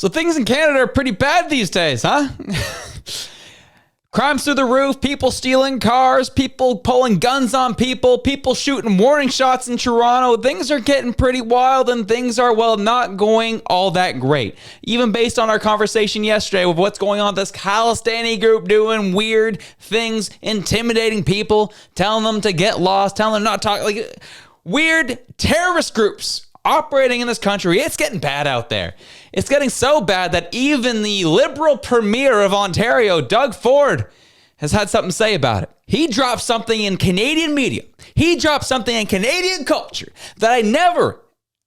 So things in Canada are pretty bad these days, huh? Crime's through the roof, people stealing cars, people pulling guns on people, people shooting warning shots in Toronto. Things are getting pretty wild and things are, well, not going all that great. Even based on our conversation yesterday with what's going on, this Khalistani group doing weird things, intimidating people, telling them to get lost, telling them not to talk, like weird terrorist groups operating in this country. It's getting bad out there. It's getting so bad that even the Liberal Premier of Ontario, Doug Ford, has had something to say about it. He dropped something in Canadian media. He dropped something in Canadian culture that I never,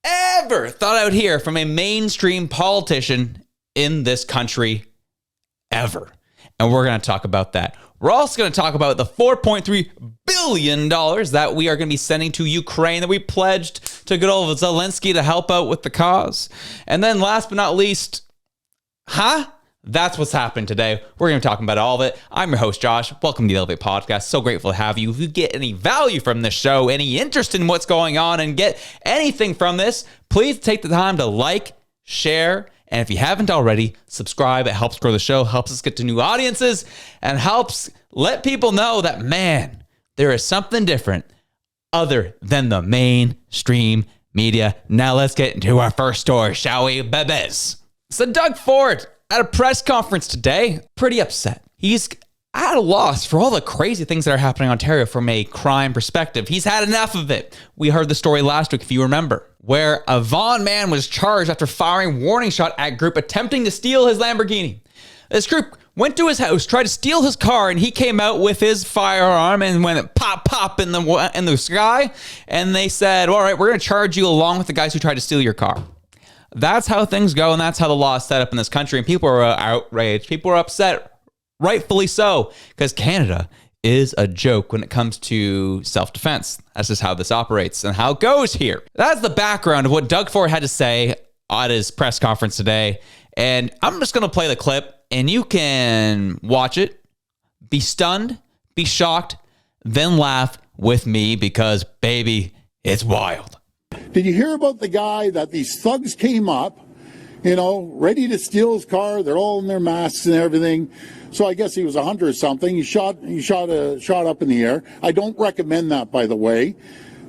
ever thought I would hear from a mainstream politician in this country ever. And we're going to talk about that. We're also going to talk about the $4.3 billion that we are going to be sending to Ukraine that we pledged to good old Zelensky to help out with the cause. And then last but not least, that's what's happened today. We're going to be talking about all of it. I'm your host, Josh. Welcome to the Elevate Podcast. So grateful to have you. If you get any value from this show, any interest in what's going on, and get anything from this, please take the time to like, share, and if you haven't already, subscribe. It helps grow the show, helps us get to new audiences, and helps let people know that, man, there is something different other than the mainstream media. Now let's get into our first story, shall we, babies? So Doug Ford at a press conference today, pretty upset. He's at a loss for all the crazy things that are happening in Ontario from a crime perspective. He's had enough of it. We heard the story last week, if you remember, where a Vaughan man was charged after firing warning shot at a group attempting to steal his Lamborghini. This group went to his house, tried to steal his car, and he came out with his firearm and went pop, pop in the sky. And they said, all right, we're going to charge you along with the guys who tried to steal your car. That's how things go, and that's how the law is set up in this country. And people are outraged. People are upset. Rightfully so, because Canada is a joke when it comes to self-defense. That's just how this operates and how it goes here. That's the background of what Doug Ford had to say at his press conference today. And I'm just going to play the clip, and you can watch it, be stunned, be shocked, then laugh with me because, baby, it's wild. Did you hear about the guy that these thugs came up, ready to steal his car? They're all in their masks and everything. So I guess he was a hunter or something. He shot up in the air. I don't recommend that, by the way.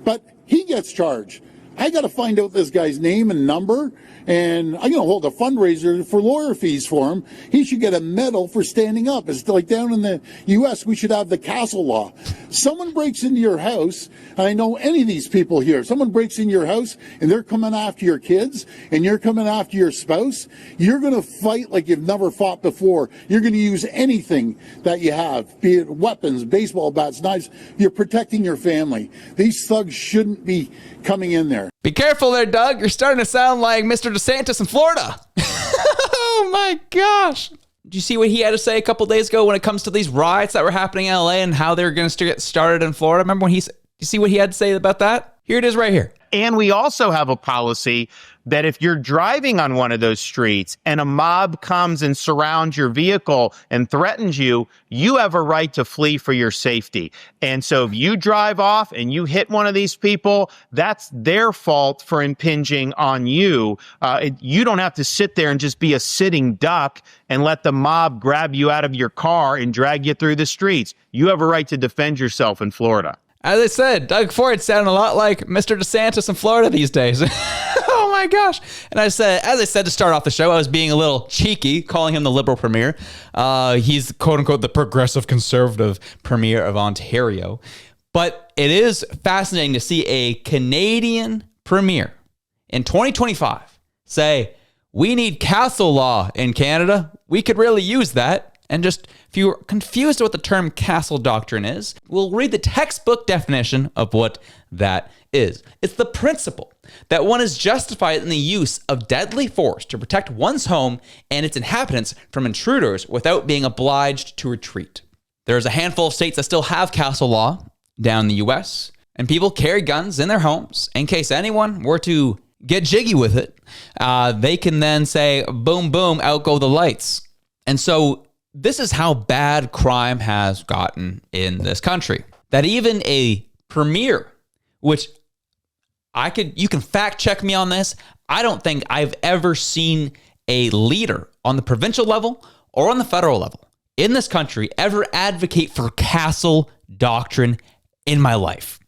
But he gets charged. I got to find out this guy's name and number, and I'm going to hold a fundraiser for lawyer fees for him. He should get a medal for standing up. It's like down in the U.S., we should have the castle law. Someone breaks into your house, and I know any of these people here, someone breaks into your house, and they're coming after your kids, and you're coming after your spouse, you're going to fight like you've never fought before. You're going to use anything that you have, be it weapons, baseball bats, knives. You're protecting your family. These thugs shouldn't be coming in there. Be careful there, Doug. You're starting to sound like Mr. DeSantis in Florida. Oh my gosh. Did you see what he had to say a couple days ago when it comes to these riots that were happening in LA and how they're going to get started in Florida? Remember when you see what he had to say about that? Here it is right here. And we also have a policy that if you're driving on one of those streets and a mob comes and surrounds your vehicle and threatens you, you have a right to flee for your safety. And so if you drive off and you hit one of these people, that's their fault for impinging on you. You don't have to sit there and just be a sitting duck and let the mob grab you out of your car and drag you through the streets. You have a right to defend yourself in Florida. As I said, Doug Ford sounded a lot like Mr. DeSantis in Florida these days. Oh my gosh. And as I said to start off the show, I was being a little cheeky, calling him the Liberal Premier. He's quote unquote the progressive conservative Premier of Ontario. But it is fascinating to see a Canadian Premier in 2025 say, we need castle law in Canada. We could really use that. And just, if you're confused what the term castle doctrine is, we'll read the textbook definition of what that is. It's the principle that one is justified in the use of deadly force to protect one's home and its inhabitants from intruders without being obliged to retreat. There's a handful of states that still have castle law down in the U.S., and people carry guns in their homes in case anyone were to get jiggy with it. They can then say, boom, boom, out go the lights. And so this is how bad crime has gotten in this country. That even a premier, which you can fact check me on this. I don't think I've ever seen a leader on the provincial level or on the federal level in this country ever advocate for castle doctrine in my life.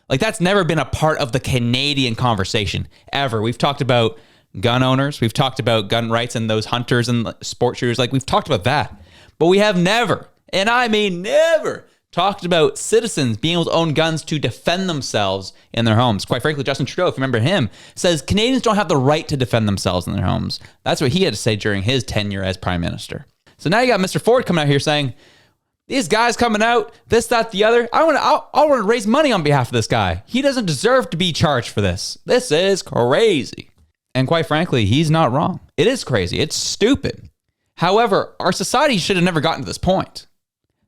Like, that's never been a part of the Canadian conversation ever. We've talked about gun owners. We've talked about gun rights and those hunters and sport shooters. Like, we've talked about that. But we have never, and I mean never, talked about citizens being able to own guns to defend themselves in their homes. Quite frankly, Justin Trudeau, if you remember him, says Canadians don't have the right to defend themselves in their homes. That's what he had to say during his tenure as Prime Minister. So now you got Mr. Ford coming out here saying, these guys coming out, this, that, the other. I want to raise money on behalf of this guy. He doesn't deserve to be charged for this. This is crazy. And quite frankly, he's not wrong. It is crazy. It's stupid. However, our society should have never gotten to this point.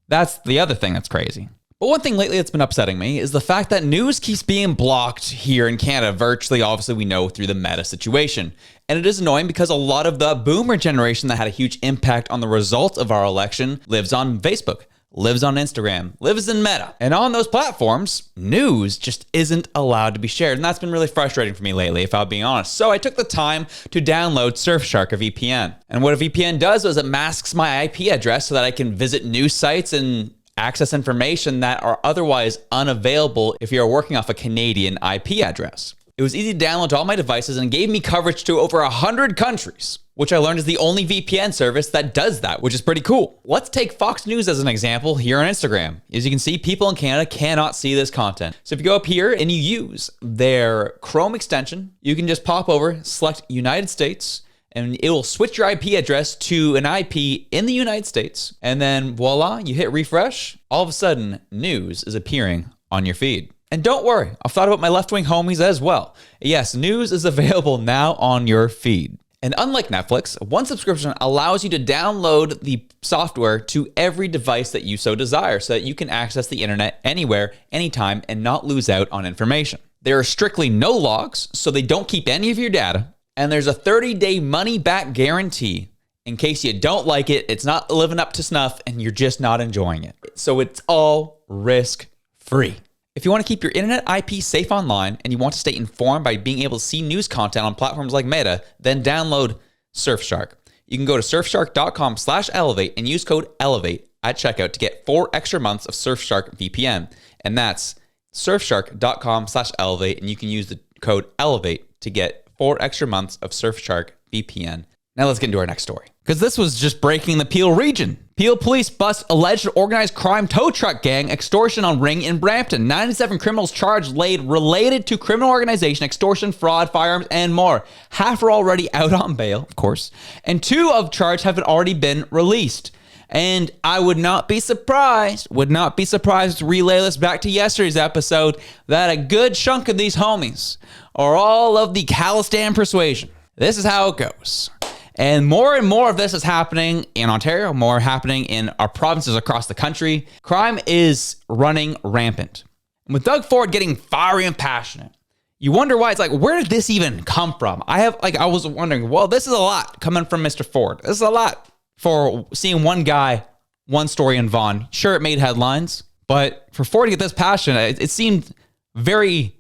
That's the other thing that's crazy. But one thing lately that's been upsetting me is the fact that news keeps being blocked here in Canada, virtually, obviously, we know through the Meta situation. And it is annoying because a lot of the boomer generation that had a huge impact on the results of our election lives on Facebook, lives on Instagram, lives in Meta. And on those platforms, news just isn't allowed to be shared. And that's been really frustrating for me lately, if I'm being honest. So I took the time to download Surfshark, a VPN. And what a VPN does is it masks my IP address so that I can visit news sites and access information that are otherwise unavailable if you're working off a Canadian IP address. It was easy to download to all my devices and gave me coverage to over 100 countries, which I learned is the only VPN service that does that, which is pretty cool. Let's take Fox News as an example here on Instagram. As you can see, people in Canada cannot see this content. So if you go up here and you use their Chrome extension, you can just pop over, select United States, and it will switch your IP address to an IP in the United States. And then voila, you hit refresh. All of a sudden, news is appearing on your feed. And don't worry, I've thought about my left-wing homies as well. Yes, news is available now on your feed. And unlike Netflix, one subscription allows you to download the software to every device that you so desire so that you can access the internet anywhere, anytime, and not lose out on information. There are strictly no logs, so they don't keep any of your data. And there's a 30-day money-back guarantee in case you don't like it, it's not living up to snuff, and you're just not enjoying it. So it's all risk-free. If you want to keep your internet IP safe online and you want to stay informed by being able to see news content on platforms like Meta, then download Surfshark. You can go to surfshark.com/elevate and use code ELEVATE at checkout to get 4 extra months of Surfshark VPN. And that's surfshark.com/elevate, and you can use the code ELEVATE to get 4 extra months of Surfshark VPN. Now let's get into our next story, because this was just breaking the Peel region. Peel police bust alleged organized crime tow truck gang extortion on ring in Brampton. 97 criminals charged laid related to criminal organization, extortion, fraud, firearms, and more. Half are already out on bail, of course, and 2 of charge have already been released. And I would not be surprised to relay this back to yesterday's episode, that a good chunk of these homies are all of the Khalistan persuasion. This is how it goes. And more of this is happening in Ontario, more happening in our provinces across the country. Crime is running rampant. And with Doug Ford getting fiery and passionate, you wonder why. It's like, where did this even come from? I was wondering, well, this is a lot coming from Mr. Ford. This is a lot for seeing one guy, one story in Vaughan. Sure, it made headlines, but for Ford to get this passionate, it seemed very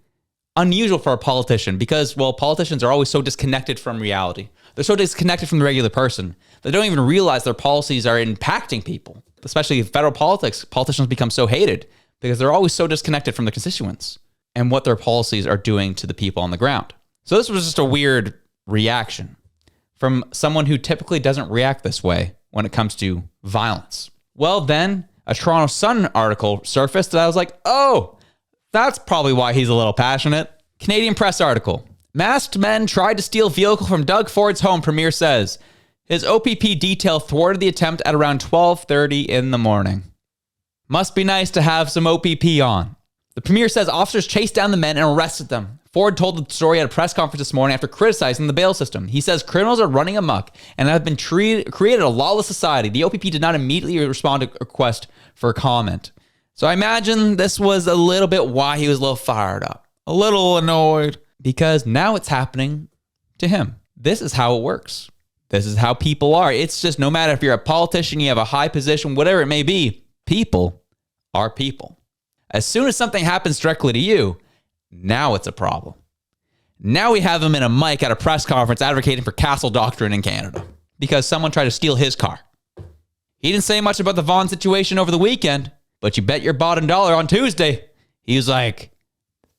unusual for a politician because, well, politicians are always so disconnected from reality. They're so disconnected from the regular person. They don't even realize their policies are impacting people. Especially in federal politics, politicians become so hated because they're always so disconnected from the constituents and what their policies are doing to the people on the ground. So this was just a weird reaction from someone who typically doesn't react this way when it comes to violence. Well, then a Toronto Sun article surfaced that I was like, oh, that's probably why he's a little passionate. Canadian Press article. Masked men tried to steal vehicle from Doug Ford's home, Premier says. His OPP detail thwarted the attempt at around 12:30 in the morning. Must be nice to have some OPP on. The Premier says officers chased down the men and arrested them. Ford told the story at a press conference this morning after criticizing the bail system. He says criminals are running amok and have been created a lawless society. The OPP did not immediately respond to a request for comment. So I imagine this was a little bit why he was a little fired up, a little annoyed, because now it's happening to him. This is how it works. This is how people are. It's just no matter if you're a politician, you have a high position, whatever it may be, people are people. As soon as something happens directly to you, now it's a problem. Now we have him in a mic at a press conference advocating for castle doctrine in Canada because someone tried to steal his car. He didn't say much about the Vaughan situation over the weekend, but you bet your bottom dollar on Tuesday, he was like,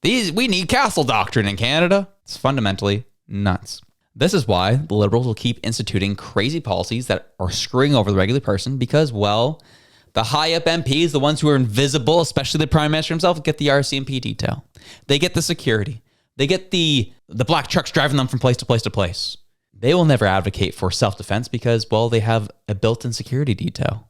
we need castle doctrine in Canada. It's fundamentally nuts. This is why the Liberals will keep instituting crazy policies that are screwing over the regular person because, well, the high-up MPs, the ones who are invisible, especially the Prime Minister himself, get the RCMP detail. They get the security. They get the black trucks driving them from place to place to place. They will never advocate for self-defense because, well, they have a built-in security detail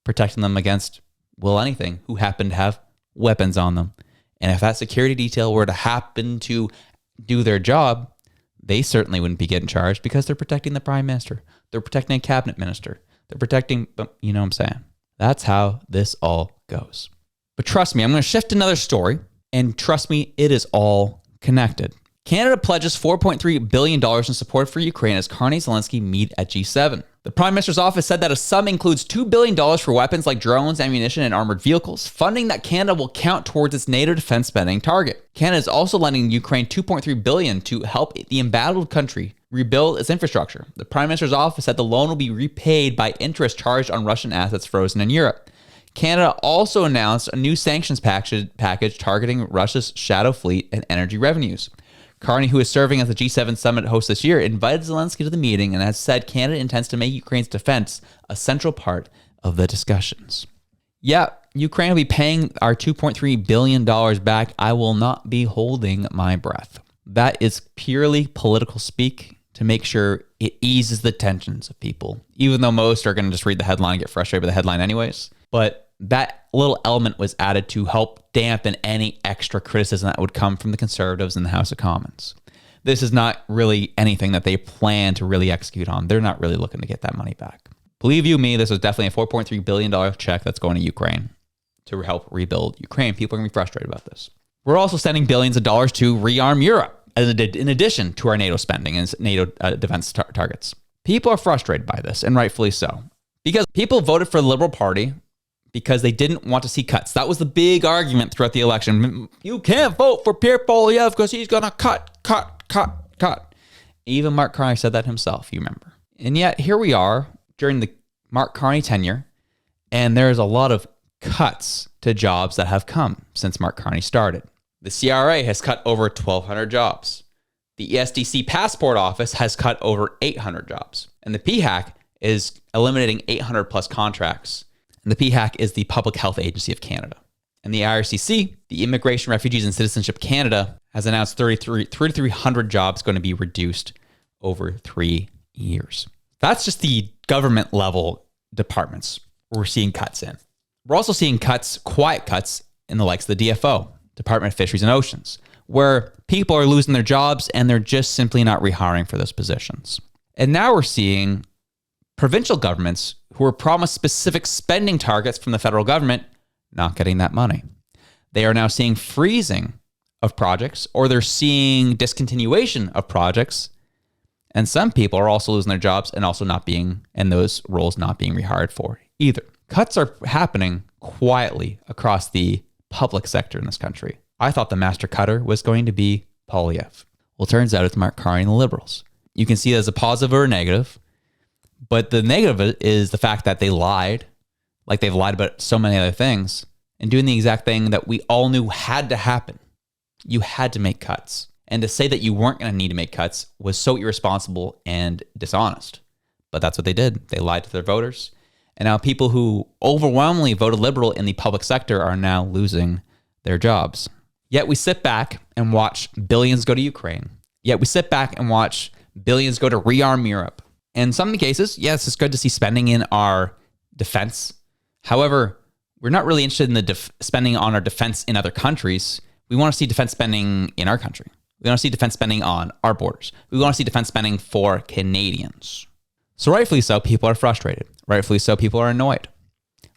protecting them against, well, anything who happen to have weapons on them. And if that security detail were to happen to do their job, they certainly wouldn't be getting charged because they're protecting the Prime Minister. They're protecting a cabinet minister. They're protecting, you know what I'm saying? That's how this all goes. But trust me, I'm going to shift another story. And trust me, it is all connected. Canada pledges $4.3 billion in support for Ukraine as Carney and Zelensky meet at G7. The Prime Minister's office said that a sum includes $2 billion for weapons like drones, ammunition, and armored vehicles, funding that Canada will count towards its NATO defense spending target. Canada is also lending Ukraine $2.3 billion to help the embattled country rebuild its infrastructure. The Prime Minister's office said the loan will be repaid by interest charged on Russian assets frozen in Europe. Canada also announced a new sanctions package targeting Russia's shadow fleet and energy revenues. Carney, who is serving as the G7 summit host this year, invited Zelensky to the meeting and has said Canada intends to make Ukraine's defense a central part of the discussions. Yeah, Ukraine will be paying our $2.3 billion back. I will not be holding my breath. That is purely political speak to make sure it eases the tensions of people, even though most are going to just read the headline and get frustrated with the headline anyways. But that little element was added to help dampen any extra criticism that would come from the Conservatives in the House of Commons. This is not really anything that they plan to really execute on. They're not really looking to get that money back. Believe you me, this was definitely a $4.3 billion check that's going to Ukraine to help rebuild Ukraine. People are going to be frustrated about this. We're also sending billions of dollars to rearm Europe in addition to our NATO spending and NATO defense targets. People are frustrated by this, and rightfully so, because people voted for the Liberal Party because they didn't want to see cuts. That was the big argument throughout the election. You can't vote for Pierre Poilievre because he's going to cut. Even Mark Carney said that himself, you remember. And yet here we are during the Mark Carney tenure, and there's a lot of cuts to jobs that have come since Mark Carney started. The CRA has cut over 1,200 jobs. The ESDC Passport Office has cut over 800 jobs. And the PHAC is eliminating 800 plus contracts. And the PHAC is the Public Health Agency of Canada. And the IRCC, the Immigration, Refugees, and Citizenship Canada, has announced 3,300 jobs going to be reduced over 3 years. That's just the government level departments we're seeing cuts in. We're also seeing cuts, quiet cuts, in the likes of the DFO, Department of Fisheries and Oceans, where people are losing their jobs and they're just simply not rehiring for those positions. And now we're seeing provincial governments who were promised specific spending targets from the federal government not getting that money. They are now seeing freezing of projects, or they're seeing discontinuation of projects. And some people are also losing their jobs and also not being, and those roles not being rehired for either. Cuts are happening quietly across the public sector in this country. I thought the master cutter was going to be Poilievre. Well, it turns out it's Mark Carney and the Liberals. You can see it as a positive or a negative, but the negative is the fact that they lied, like they've lied about so many other things, and doing the exact thing that we all knew had to happen. You had to make cuts. And to say that you weren't going to need to make cuts was so irresponsible and dishonest. But that's what they did. They lied to their voters. And now people who overwhelmingly voted Liberal in the public sector are now losing their jobs. Yet we sit back and watch billions go to Ukraine. Yet we sit back and watch billions go to rearm Europe. In some cases, yes, it's good to see spending in our defense. However, we're not really interested in the spending on our defense in other countries. We want to see defense spending in our country. We want to see defense spending on our borders. We want to see defense spending for Canadians. So rightfully so, people are frustrated. Rightfully so, people are annoyed.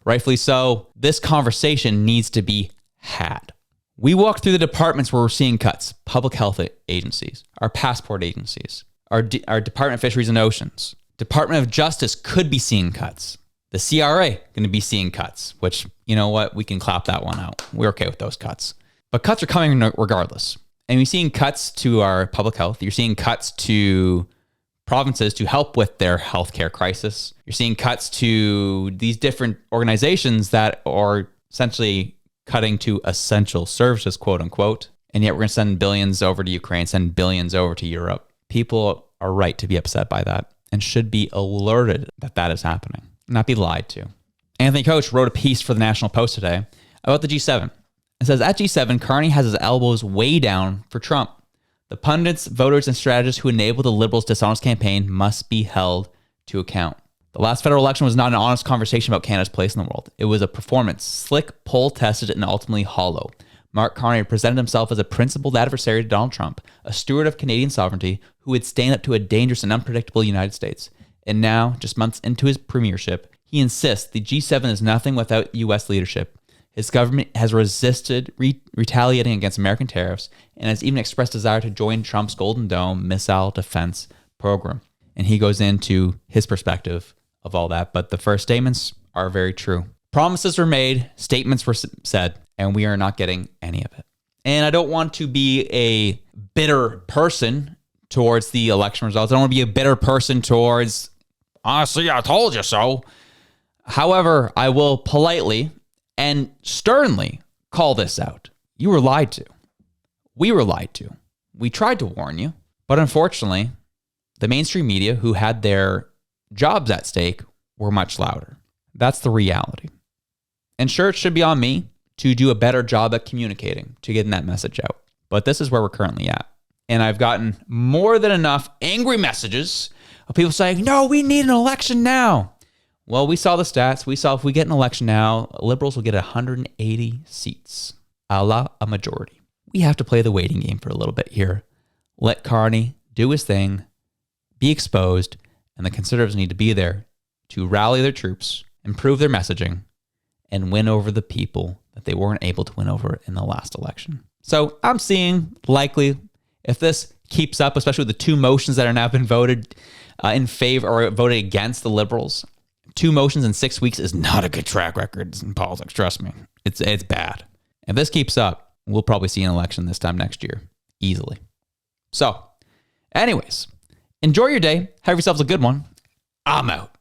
Rightfully so, this conversation needs to be had. We walk through the departments where we're seeing cuts. Public health agencies, our passport agencies, our Department of Fisheries and Oceans. Department of Justice could be seeing cuts. The CRA going to be seeing cuts, which, you know what, we can clap that one out. We're okay with those cuts. But cuts are coming regardless. And you're seeing cuts to our public health. You're seeing cuts to provinces to help with their healthcare crisis. You're seeing cuts to these different organizations that are essentially cutting to essential services, quote unquote. And yet we're going to send billions over to Ukraine, send billions over to Europe. People are right to be upset by that and should be alerted that that is happening, not be lied to. Anthony Coach wrote a piece for the National Post today about the G7. It says, at G7, Carney has his elbows way down for Trump. The pundits, voters, and strategists who enabled the Liberals' dishonest campaign must be held to account. The last federal election was not an honest conversation about Canada's place in the world. It was a performance, slick, poll-tested, and ultimately hollow. Mark Carney presented himself as a principled adversary to Donald Trump, a steward of Canadian sovereignty who would stand up to a dangerous and unpredictable United States. And now, just months into his premiership, he insists the G7 is nothing without U.S. leadership. His government has resisted retaliating against American tariffs and has even expressed desire to join Trump's Golden Dome missile defense program. And he goes into his perspective of all that. But the first statements are very true. Promises were made, statements were said, and we are not getting any of it. And I don't want to be a bitter person towards the election results. I don't want to be a bitter person towards, honestly, I told you so. However, I will politely and sternly call this out. You were lied to. We were lied to. We tried to warn you. But unfortunately, the mainstream media who had their jobs at stake were much louder. That's the reality. And sure, it should be on me to do a better job at communicating, to getting that message out. But this is where we're currently at. And I've gotten more than enough angry messages of people saying, no, we need an election now. Well, we saw the stats. We saw if we get an election now, Liberals will get 180 seats, a la a majority. We have to play the waiting game for a little bit here. Let Carney do his thing, be exposed, and the Conservatives need to be there to rally their troops, improve their messaging, and win over the people that they weren't able to win over in the last election. So I'm seeing likely, if this keeps up, especially with the two motions that are now been voted in favor or voted against the Liberals, 2 motions in 6 weeks is not a good track record in politics. Trust me, it's bad. If this keeps up, we'll probably see an election this time next year, easily. So, anyways, enjoy your day. Have yourselves a good one. I'm out.